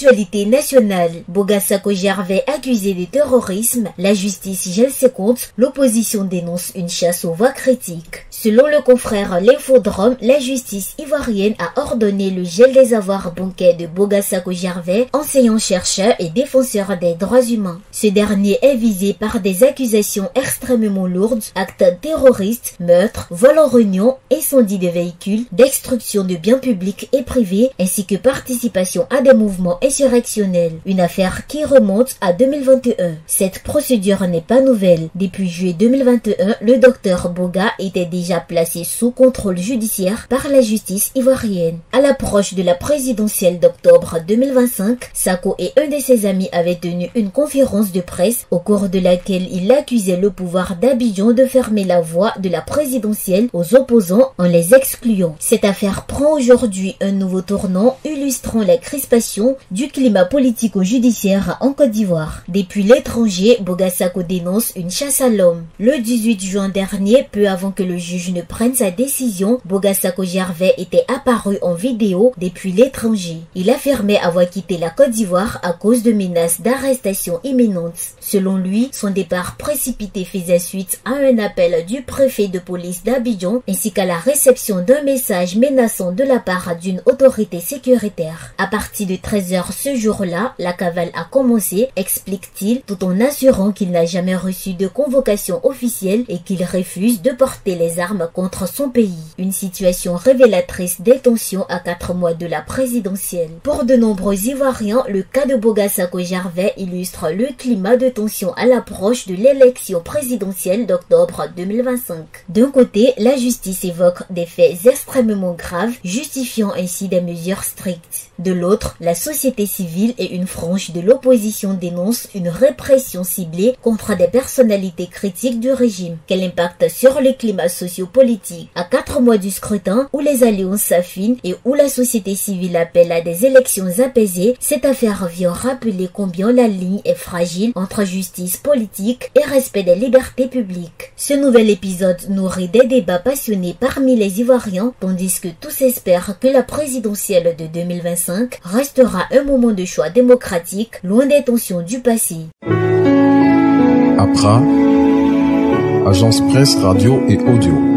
Actualité nationale, Boga Sako Gervais accusé de terrorisme, la justice gèle ses comptes, l'opposition dénonce une chasse aux voix critiques. Selon le confrère L'Infodrome, la justice ivoirienne a ordonné le gel des avoirs bancaires de Boga Sako Gervais, enseignant-chercheur et défenseur des droits humains. Ce dernier est visé par des accusations extrêmement lourdes, actes terroristes, meurtres, vols en réunion, incendie de véhicules, destruction de biens publics et privés, ainsi que participation à des mouvements insurrectionnels. Une affaire qui remonte à 2021. Cette procédure n'est pas nouvelle. Depuis juillet 2021, le docteur Boga était déjà placé sous contrôle judiciaire par la justice ivoirienne. À l'approche de la présidentielle d'octobre 2025, Sako et un de ses amis avaient tenu une conférence de presse au cours de laquelle il accusait le pouvoir d'Abidjan de fermer la voie de la présidentielle aux opposants en les excluant. Cette affaire prend aujourd'hui un nouveau tournant illustrant la crispation du climat politico-judiciaire en Côte d'Ivoire. Depuis l'étranger, Boga Sako dénonce une chasse à l'homme. Le 18 juin dernier, peu avant que le juge ne prenne sa décision, Boga Sako Gervais était apparu en vidéo depuis l'étranger. Il affirmait avoir quitté la Côte d'Ivoire à cause de menaces d'arrestation imminentes. Selon lui, son départ précipité faisait suite à un appel du préfet de police d'Abidjan ainsi qu'à la réception d'un message menaçant de la part d'une autorité sécuritaire. À partir de 13h ce jour-là, la cavale a commencé, explique-t-il, tout en assurant qu'il n'a jamais reçu de convocation officielle et qu'il refuse de porter les armes contre son pays. Une situation révélatrice des tensions à 4 mois de la présidentielle. Pour de nombreux Ivoiriens, le cas de Boga Sako Gervais illustre le climat de tension à l'approche de l'élection présidentielle d'octobre 2025. D'un côté, la justice évoque des faits extrêmement graves, justifiant ainsi des mesures strictes. De l'autre, la société civile et une frange de l'opposition dénoncent une répression ciblée contre des personnalités critiques du régime. Quel impact sur le climat socio-politique? À 4 mois du scrutin, où les alliances s'affinent et où la société civile appelle à des élections apaisées, cette affaire vient rappeler combien la ligne est fragile entre justice politique et respect des libertés publiques. Ce nouvel épisode nourrit des débats passionnés parmi les Ivoiriens, tandis que tous espèrent que la présidentielle de 2025 restera un moment de choix démocratique, loin des tensions du passé. APRA, Agence Presse Radio et Audio.